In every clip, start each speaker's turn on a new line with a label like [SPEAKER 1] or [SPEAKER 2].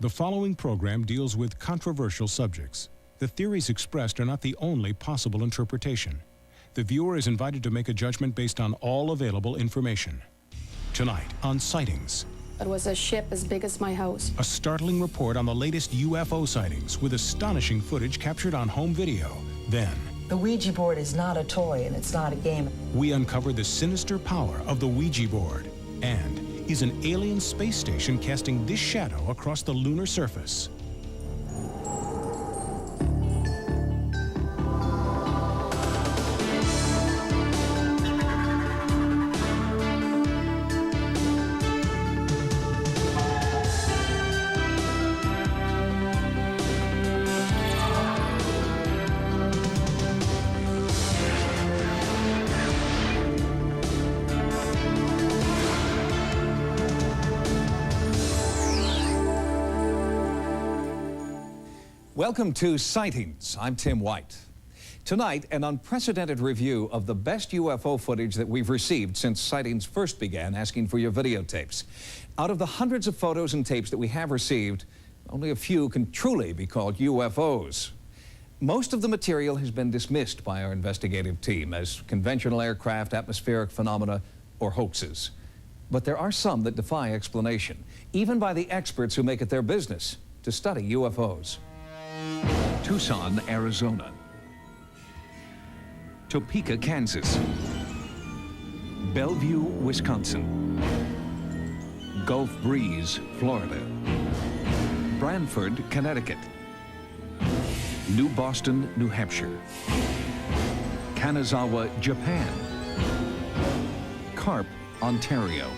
[SPEAKER 1] The following program deals with controversial subjects. The theories expressed are not the only possible interpretation. The viewer is invited to make a judgment based on all available information. Tonight on Sightings.
[SPEAKER 2] It was a ship as big as my house.
[SPEAKER 1] A startling report on the latest UFO sightings with astonishing footage captured on home video. Then,
[SPEAKER 3] the Ouija board is not a toy and it's not a game.
[SPEAKER 1] We uncover the sinister power of the Ouija board. And is an alien space station casting this shadow across the lunar surface?
[SPEAKER 4] Welcome to Sightings. I'm Tim White. Tonight, an unprecedented review of the best UFO footage that we've received since Sightings first began asking for your videotapes. Out of the hundreds of photos and tapes that we have received, only a few can truly be called UFOs. Most of the material has been dismissed by our investigative team as conventional aircraft, atmospheric phenomena, or hoaxes. But there are some that defy explanation, even by the experts who make it their business to study UFOs. Tucson, Arizona. Topeka, Kansas. Bellevue, Wisconsin. Gulf Breeze, Florida. Branford, Connecticut. New Boston, New Hampshire. Kanazawa, Japan. Carp, Ontario.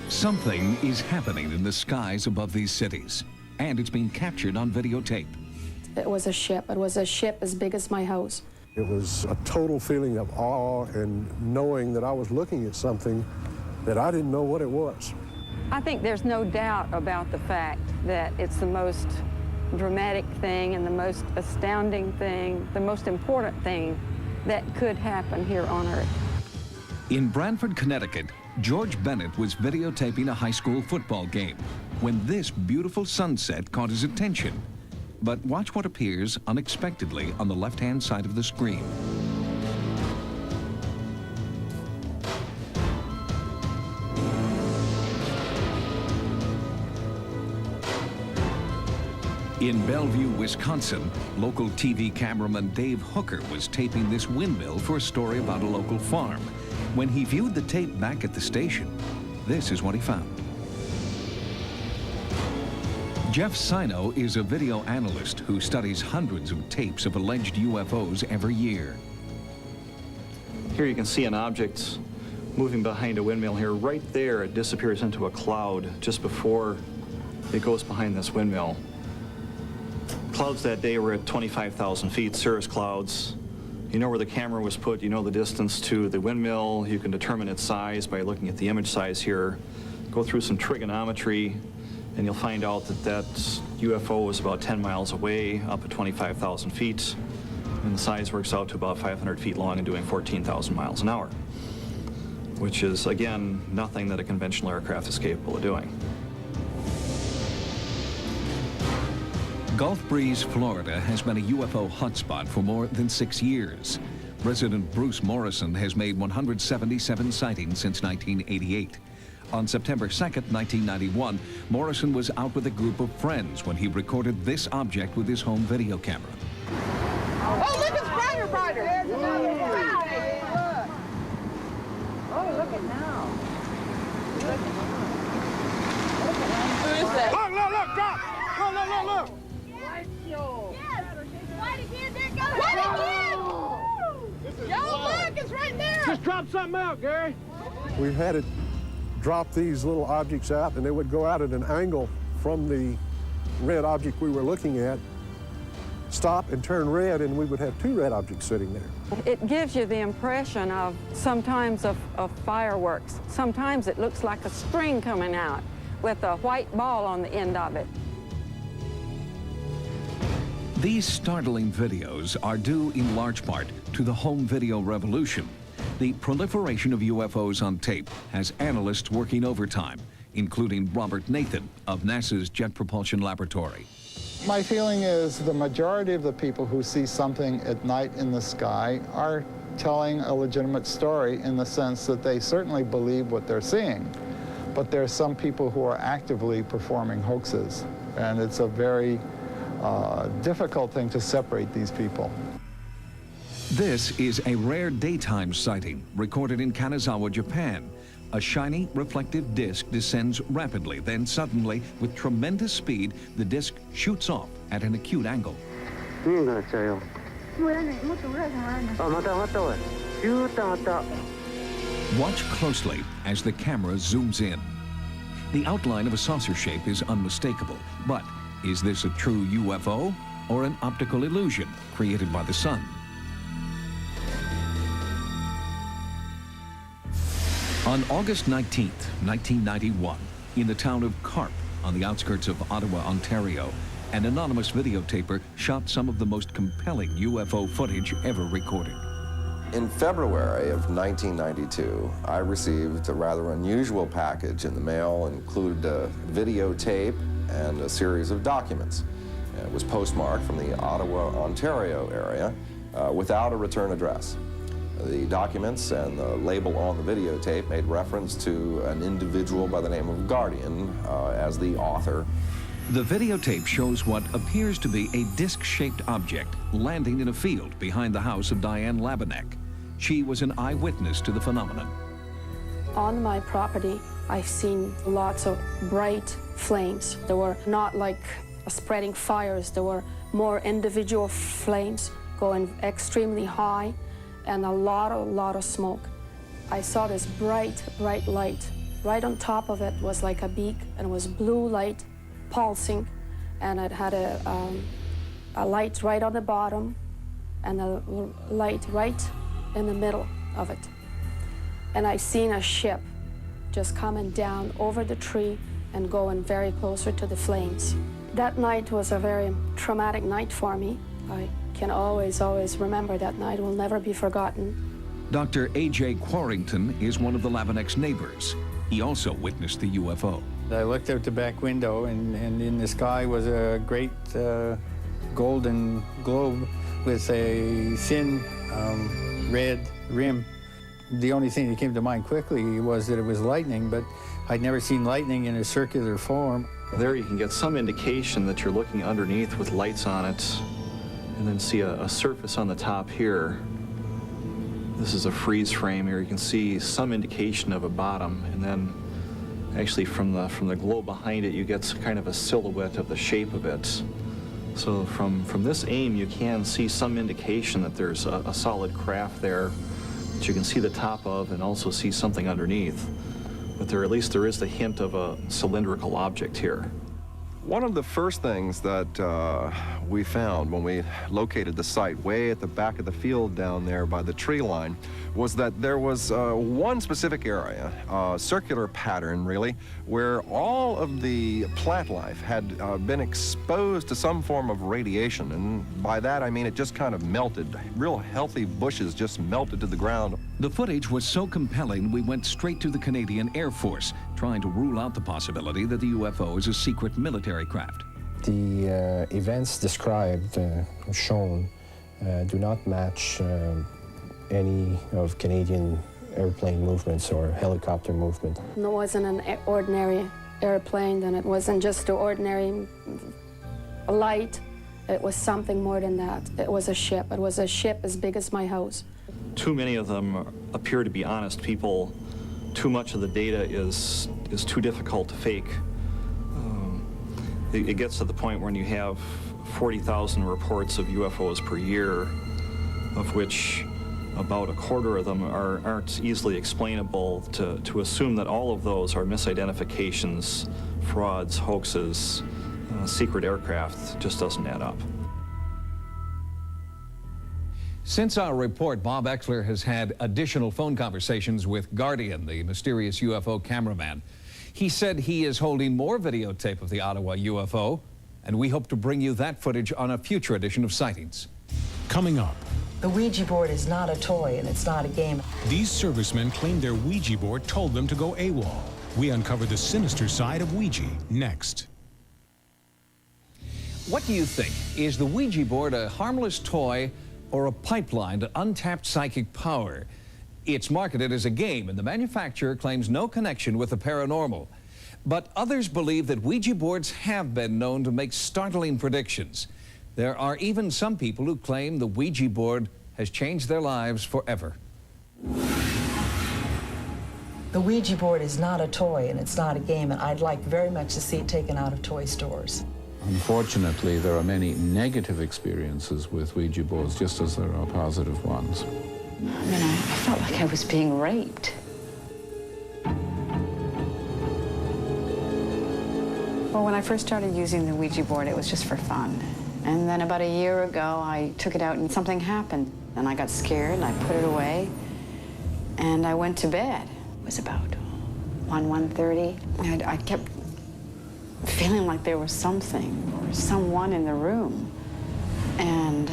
[SPEAKER 4] Something is happening in the skies above these cities, and it's being captured on videotape.
[SPEAKER 2] It was a ship. It was a ship as big as my house.
[SPEAKER 5] It was a total feeling of awe and knowing that I was looking at something that I didn't know what it was.
[SPEAKER 6] I think there's no doubt about the fact that it's the most dramatic thing and the most astounding thing, the most important thing that could happen here on Earth.
[SPEAKER 4] In Branford, Connecticut, George Bennett was videotaping a high school football game when this beautiful sunset caught his attention. But watch what appears unexpectedly on the left-hand side of the screen. In Bellevue, Wisconsin, local TV cameraman Dave Hooker was taping this windmill for a story about a local farm. When he viewed the tape back at the station, this is what he found. Jeff Sino is a video analyst who studies hundreds of tapes of alleged UFOs every year.
[SPEAKER 7] Here you can see an object moving behind a windmill here. Right there, it disappears into a cloud just before it goes behind this windmill. Clouds that day were at 25,000 feet, cirrus clouds. You know where the camera was put, you know the distance to the windmill, you can determine its size by looking at the image size here. Go through some trigonometry, and you'll find out that that UFO was about 10 miles away, up at 25,000 feet, and the size works out to about 500 feet long and doing 14,000 miles an hour, which is, again, nothing that a conventional aircraft is capable of doing.
[SPEAKER 4] Gulf Breeze, Florida has been a UFO hotspot for more than 6 years. Resident Bruce Morrison has made 177 sightings since 1988. On September 2nd, 1991, Morrison was out with a group of friends when he recorded this object with his home video camera.
[SPEAKER 8] Oh, look, it's brighter, brighter. There's another one. Look. Oh, look at now. Who is that?
[SPEAKER 5] Look, drop! Look!
[SPEAKER 8] Yes, white again, there it goes. White again! Yo, look, it's right there.
[SPEAKER 5] Just drop something out, Gary. We had it drop these little objects out, and they would go out at an angle from the red object we were looking at, stop and turn red, and we would have two red objects sitting there.
[SPEAKER 6] It gives you the impression of sometimes of fireworks. Sometimes it looks like a string coming out with a white ball on the end of it.
[SPEAKER 4] These startling videos are due in large part to the home video revolution. The proliferation of UFOs on tape has analysts working overtime, including Robert Nathan of NASA's Jet Propulsion Laboratory.
[SPEAKER 9] My feeling is the majority of the people who see something at night in the sky are telling a legitimate story in the sense that they certainly believe what they're seeing. But there are some people who are actively performing hoaxes, and it's a very difficult thing to separate these people.
[SPEAKER 4] This is a rare daytime sighting recorded in Kanazawa, Japan. A shiny, reflective disc descends rapidly, then suddenly, with tremendous speed, the disc shoots off at an acute angle. Watch closely as the camera zooms in. The outline of a saucer shape is unmistakable, but is this a true UFO or an optical illusion created by the sun? On August 19th, 1991, in the town of Carp, on the outskirts of Ottawa, Ontario, an anonymous videotaper shot some of the most compelling UFO footage ever recorded.
[SPEAKER 10] In February of 1992, I received a rather unusual package in the mail. It included a videotape and a series of documents. It was postmarked from the Ottawa, Ontario area without a return address. The documents and the label on the videotape made reference to an individual by the name of Guardian as the author.
[SPEAKER 4] The videotape shows what appears to be a disc-shaped object landing in a field behind the house of Diane Labinek. She was an eyewitness to the phenomenon.
[SPEAKER 2] On my property, I've seen lots of bright flames. They were not like spreading fires. There were more individual flames going extremely high, and a lot of smoke. I saw this bright light. Right on top of it was like a beak, and it was blue light pulsing, and it had a light right on the bottom and a light right in the middle of it. And I seen a ship just coming down over the tree and going very closer to the flames. That night was a very traumatic night for me. I can always remember that night. It will never be forgotten.
[SPEAKER 4] Dr. A.J. Quarrington is one of the Labinek's neighbors. He also witnessed the UFO.
[SPEAKER 9] I looked out the back window, and in the sky was a great golden globe with a thin red rim. The only thing that came to mind quickly was that it was lightning, but I'd never seen lightning in a circular form.
[SPEAKER 7] There you can get some indication that you're looking underneath with lights on it, and then see a surface on the top here. This is a freeze frame here. You can see some indication of a bottom, and then actually from the glow behind it, you get kind of a silhouette of the shape of it. So from this aim, you can see some indication that there's a solid craft there that you can see the top of and also see something underneath. But at least there is the hint of a cylindrical object here.
[SPEAKER 10] One of the first things that we found when we located the site way at the back of the field down there by the tree line was that there was one specific area, a circular pattern really, where all of the plant life had been exposed to some form of radiation. And by that I mean it just kind of melted. Real healthy bushes just melted to the ground.
[SPEAKER 4] The footage was so compelling, we went straight to the Canadian Air Force, trying to rule out the possibility that the UFO is a secret military craft.
[SPEAKER 11] The events described, shown, do not match any of Canadian airplane movements or helicopter movement.
[SPEAKER 2] It wasn't an ordinary airplane, and it wasn't just an ordinary light. It was something more than that. It was a ship. It was a ship as big as my house.
[SPEAKER 7] Too many of them appear to be honest people. Too much of the data is too difficult to fake. It gets to the point when you have 40,000 reports of UFOs per year, of which about a quarter of them aren't easily explainable. To assume that all of those are misidentifications, frauds, hoaxes, secret aircraft just doesn't add up.
[SPEAKER 4] Since our report, Bob Exler has had additional phone conversations with Guardian, the mysterious UFO cameraman. He said he is holding more videotape of the Ottawa UFO, and we hope to bring you that footage on a future edition of Sightings.
[SPEAKER 1] Coming up,
[SPEAKER 3] The Ouija board is not a toy, and it's not a game.
[SPEAKER 1] these servicemen claim their Ouija board told them to go AWOL. We uncover the sinister side of Ouija next.
[SPEAKER 4] What do you think? Is the Ouija board a harmless toy or a pipeline to untapped psychic power? It's marketed as a game, and the manufacturer claims no connection with the paranormal. But others believe that Ouija boards have been known to make startling predictions. There are even some people who claim the Ouija board has changed their lives forever.
[SPEAKER 3] The Ouija board is not a toy and it's not a game, and I'd like very much to see it taken out of toy stores.
[SPEAKER 12] Unfortunately, there are many negative experiences with Ouija boards, just as there are positive ones.
[SPEAKER 13] I mean, I felt like I was being raped. Well, when I first started using the Ouija board, it was just for fun. And then about a year ago, I took it out and something happened. And I got scared and I put it away. And I went to bed. It was about 1:30. I kept feeling like there was something or someone in the room. And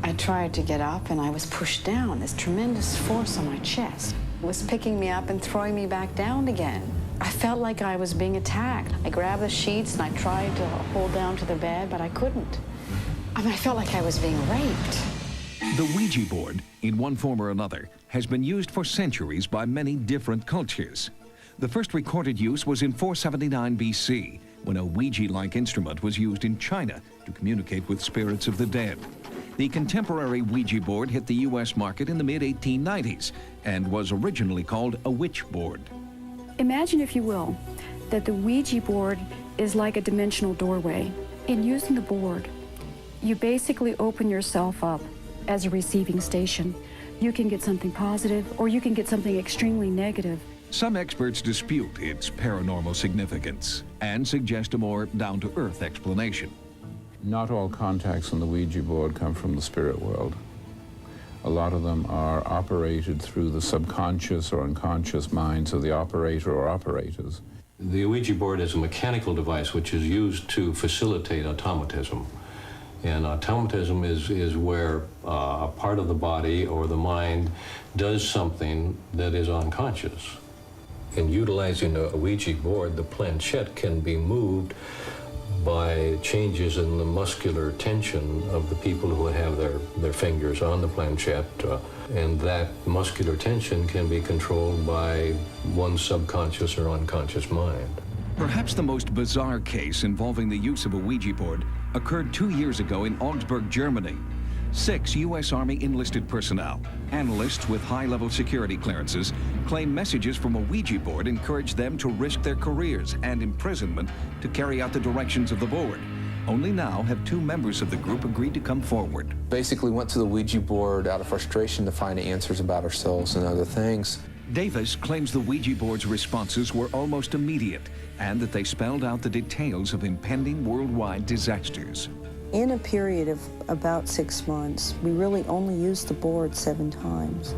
[SPEAKER 13] I tried to get up and I was pushed down. This tremendous force on my chest was picking me up and throwing me back down again. I felt like I was being attacked. I grabbed the sheets and I tried to hold down to the bed, but I couldn't. I mean, I felt like I was being raped.
[SPEAKER 4] The Ouija board, in one form or another, has been used for centuries by many different cultures. The first recorded use was in 479 BC, when a Ouija-like instrument was used in China to communicate with spirits of the dead. The contemporary Ouija board hit the U.S. market in the mid-1890s and was originally called a witch board.
[SPEAKER 2] Imagine, if you will, that the Ouija board is like a dimensional doorway. In using the board, you basically open yourself up as a receiving station. You can get something positive or you can get something extremely negative.
[SPEAKER 4] Some experts dispute its paranormal significance and suggest a more down-to-earth explanation.
[SPEAKER 12] Not all contacts on the Ouija board come from the spirit world. A lot of them are operated through the subconscious or unconscious minds of the operator or operators.
[SPEAKER 14] The Ouija board is a mechanical device which is used to facilitate automatism. And automatism is where a part of the body or the mind does something that is unconscious. In utilizing a Ouija board, the planchette can be moved by changes in the muscular tension of the people who have their fingers on the planchette. And that muscular tension can be controlled by one's subconscious or unconscious mind.
[SPEAKER 4] Perhaps the most bizarre case involving the use of a Ouija board occurred 2 years ago in Augsburg, Germany. 6 U.S. Army enlisted personnel, analysts with high-level security clearances, claim messages from a Ouija board encouraged them to risk their careers and imprisonment to carry out the directions of the board. Only now have 2 members of the group agreed to come forward.
[SPEAKER 15] Basically went to the Ouija board out of frustration to find answers about ourselves and other things.
[SPEAKER 4] Davis claims the Ouija board's responses were almost immediate and that they spelled out the details of impending worldwide disasters.
[SPEAKER 16] In a period of about 6 months, we really only used the board 7 times.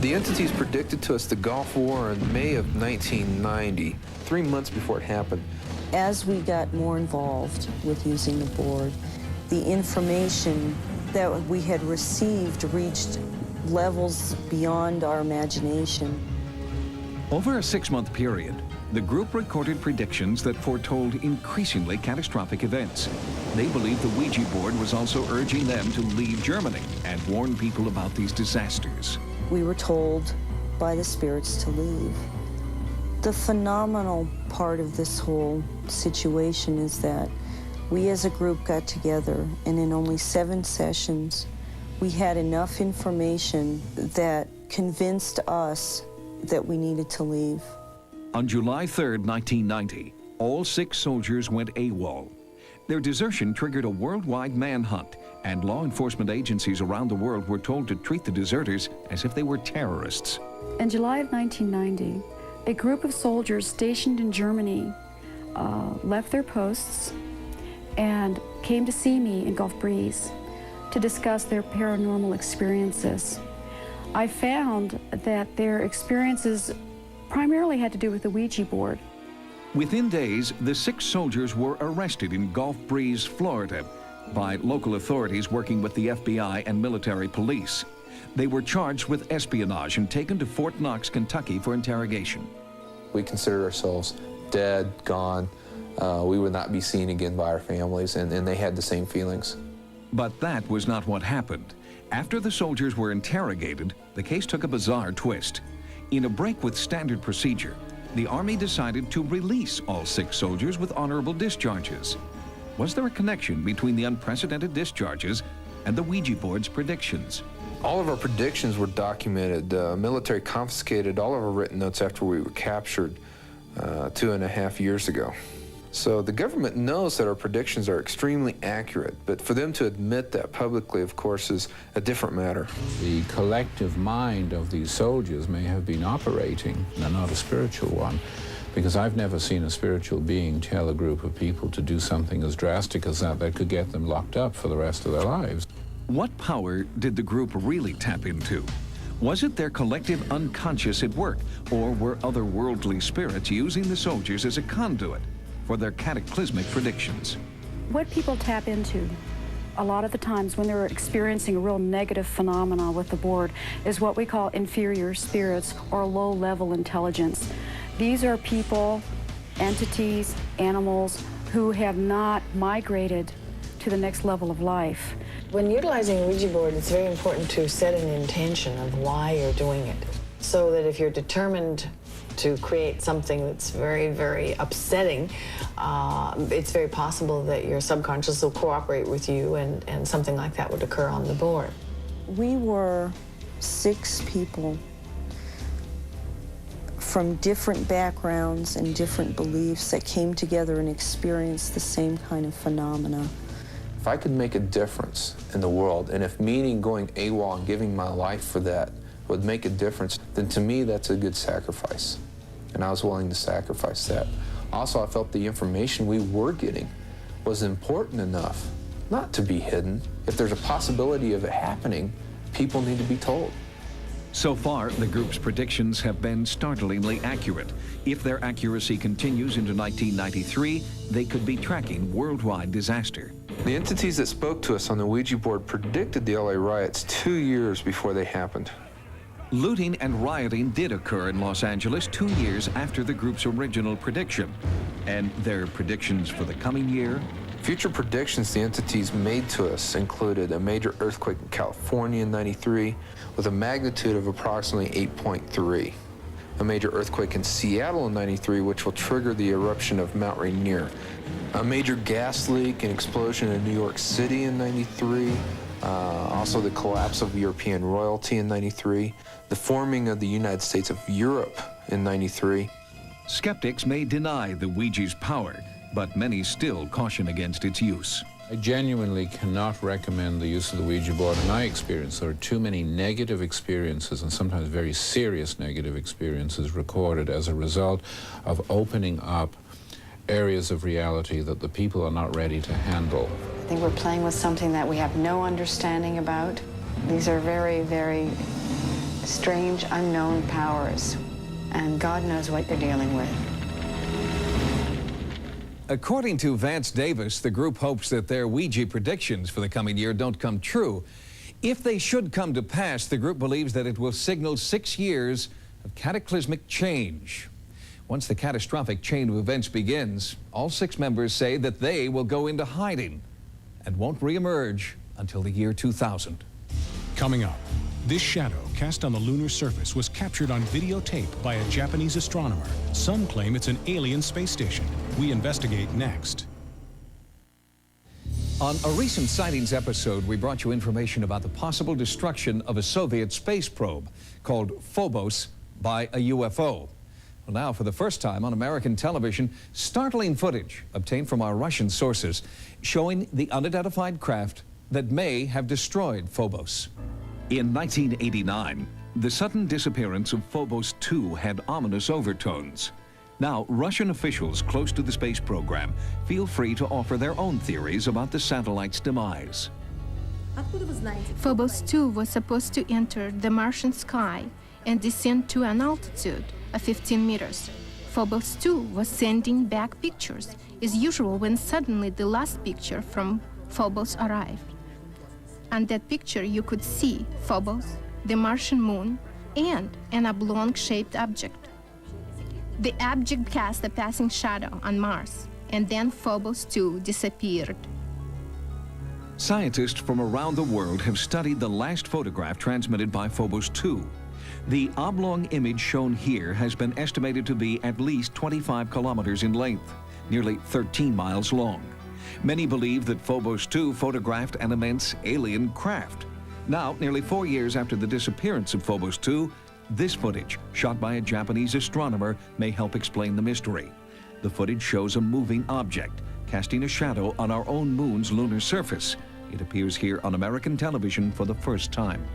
[SPEAKER 15] The entities predicted to us the Gulf War in May of 1990, 3 months before it happened.
[SPEAKER 16] As we got more involved with using the board, the information that we had received reached levels beyond our imagination.
[SPEAKER 4] Over a 6-month period, the group recorded predictions that foretold increasingly catastrophic events. They believe the Ouija board was also urging them to leave Germany and warn people about these disasters.
[SPEAKER 16] We were told by the spirits to leave. The phenomenal part of this whole situation is that we as a group got together, and in only 7 sessions, we had enough information that convinced us that we needed to leave.
[SPEAKER 4] On July 3rd, 1990, all 6 soldiers went AWOL. Their desertion triggered a worldwide manhunt, and law enforcement agencies around the world were told to treat the deserters as if they were terrorists.
[SPEAKER 2] In July of 1990, a group of soldiers stationed in Germany left their posts and came to see me in Gulf Breeze to discuss their paranormal experiences. I found that their experiences primarily had to do with the Ouija board.
[SPEAKER 4] Within days, the 6 soldiers were arrested in Gulf Breeze, Florida, by local authorities working with the FBI and military police. They were charged with espionage and taken to Fort Knox, Kentucky for interrogation.
[SPEAKER 15] We considered ourselves dead, gone. We would not be seen again by our families, and they had the same feelings.
[SPEAKER 4] But that was not what happened. After the soldiers were interrogated, the case took a bizarre twist. In a break with standard procedure, the Army decided to release all 6 soldiers with honorable discharges. Was there a connection between the unprecedented discharges and the Ouija board's predictions?
[SPEAKER 15] All of our predictions were documented. The military confiscated all of our written notes after we were captured 2.5 years ago. So the government knows that our predictions are extremely accurate, but for them to admit that publicly, of course, is a different matter.
[SPEAKER 12] The collective mind of these soldiers may have been operating, and not a spiritual one, because I've never seen a spiritual being tell a group of people to do something as drastic as that could get them locked up for the rest of their lives.
[SPEAKER 4] What power did the group really tap into? Was it their collective unconscious at work, or were otherworldly spirits using the soldiers as a conduit for their cataclysmic predictions?
[SPEAKER 17] What people tap into a lot of the times when they're experiencing a real negative phenomena with the board is what we call inferior spirits or low-level intelligence. These are people, entities, animals who have not migrated to the next level of life.
[SPEAKER 3] When utilizing a Ouija board, it's very important to set an intention of why you're doing it, so that if you're determined to create something that's very, very upsetting, it's very possible that your subconscious will cooperate with you and something like that would occur on the board.
[SPEAKER 16] We were 6 people from different backgrounds and different beliefs that came together and experienced the same kind of phenomena.
[SPEAKER 15] If I could make a difference in the world, and if meaning going AWOL and giving my life for that would make a difference, then to me that's a good sacrifice. And I was willing to sacrifice that. Also, I felt the information we were getting was important enough not to be hidden. If there's a possibility of it happening, people need to be told.
[SPEAKER 4] So far, the group's predictions have been startlingly accurate. If their accuracy continues into 1993, they could be tracking worldwide disaster.
[SPEAKER 15] The entities that spoke to us on the Ouija board predicted the LA riots 2 years before they happened.
[SPEAKER 4] Looting and rioting did occur in Los Angeles 2 years after the group's original prediction. And their predictions for the coming year?
[SPEAKER 15] Future predictions the entities made to us included a major earthquake in California in '93 with a magnitude of approximately 8.3. A major earthquake in Seattle in '93, which will trigger the eruption of Mount Rainier. A major gas leak and explosion in New York City in '93. Also the collapse of European royalty in '93. The forming of the United States of Europe in '93.
[SPEAKER 4] Skeptics may deny the Ouija's power, but many still caution against its use.
[SPEAKER 12] I genuinely cannot recommend the use of the Ouija board. In my experience, there are too many negative experiences, and sometimes very serious negative experiences, recorded as a result of opening up areas of reality that the people are not ready to handle.
[SPEAKER 13] I think we're playing with something that we have no understanding about. These are very, very strange, unknown powers, and God knows what you're dealing with.
[SPEAKER 4] According to Vance Davis, the group hopes that their Ouija predictions for the coming year don't come true. If they should come to pass, the group believes that it will signal 6 years of cataclysmic change. Once the catastrophic chain of events begins, all 6 members say that they will go into hiding and won't reemerge until the year 2000.
[SPEAKER 1] Coming up, this shadow cast on the lunar surface was captured on videotape by a Japanese astronomer. Some claim it's an alien space station. We investigate next.
[SPEAKER 4] On a recent Sightings episode, we brought you information about the possible destruction of a Soviet space probe called Phobos by a UFO. Well, now, for the first time on American television, startling footage obtained from our Russian sources showing the unidentified craft that may have destroyed Phobos. In 1989, the sudden disappearance of Phobos 2 had ominous overtones. Now, Russian officials close to the space program feel free to offer their own theories about the satellite's demise.
[SPEAKER 18] Phobos 2 was supposed to enter the Martian sky and descend to an altitude of 15 meters. Phobos 2 was sending back pictures, as usual when suddenly the last picture from Phobos arrived. On that picture you could see Phobos, the Martian moon, and an oblong-shaped object. The object cast a passing shadow on Mars, and then Phobos 2 disappeared.
[SPEAKER 4] Scientists from around the world have studied the last photograph transmitted by Phobos 2. The oblong image shown here has been estimated to be at least 25 kilometers in length, nearly 13 miles long. Many believe that Phobos 2 photographed an immense alien craft. Now, nearly 4 years after the disappearance of Phobos 2, this footage, shot by a Japanese astronomer, may help explain the mystery. The footage shows a moving object, casting a shadow on our own moon's lunar surface. It appears here on American television for the first time.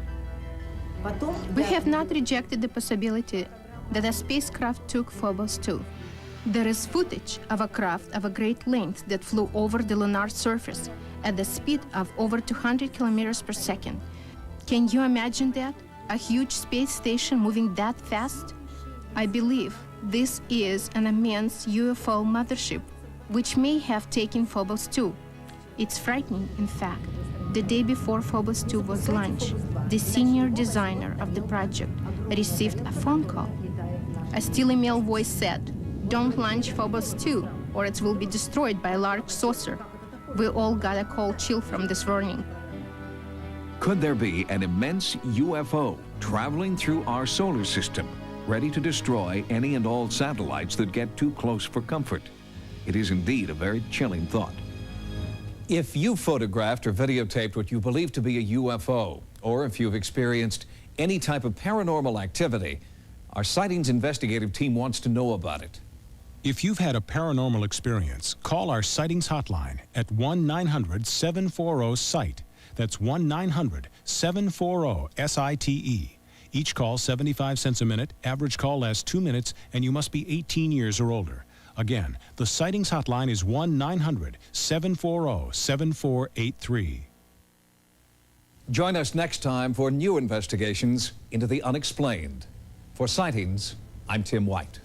[SPEAKER 18] We have not rejected the possibility that a spacecraft took Phobos 2. There is footage of a craft of a great length that flew over the lunar surface at the speed of over 200 kilometers per second. Can you imagine that? A huge space station moving that fast? I believe this is an immense UFO mothership, which may have taken Phobos 2. It's frightening, in fact. The day before Phobos 2 was launched, the senior designer of the project received a phone call. A steely male voice said, "Don't launch Phobos 2, or it will be destroyed by a large saucer." We all got a cold chill from this warning.
[SPEAKER 4] Could there be an immense UFO traveling through our solar system, ready to destroy any and all satellites that get too close for comfort? It is indeed a very chilling thought. If you photographed or videotaped what you believe to be a UFO, or if you've experienced any type of paranormal activity, our Sightings investigative team wants to know about it.
[SPEAKER 1] If you've had a paranormal experience, call our Sightings hotline at 1-900-740-SIGHT. That's 1-900-740-SITE. Each call 75 cents a minute, average call lasts 2 minutes, and you must be 18 years or older. Again, the Sightings hotline is 1-900-740-7483.
[SPEAKER 4] Join us next time for new investigations into the unexplained. For Sightings, I'm Tim White.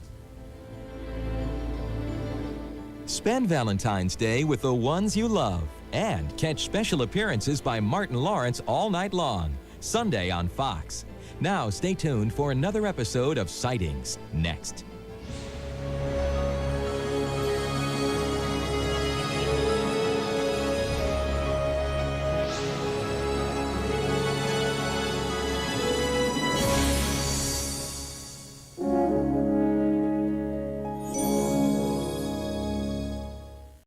[SPEAKER 19] Spend Valentine's Day with the ones you love and catch special appearances by Martin Lawrence all night long, Sunday on Fox. Now stay tuned for another episode of Sightings next.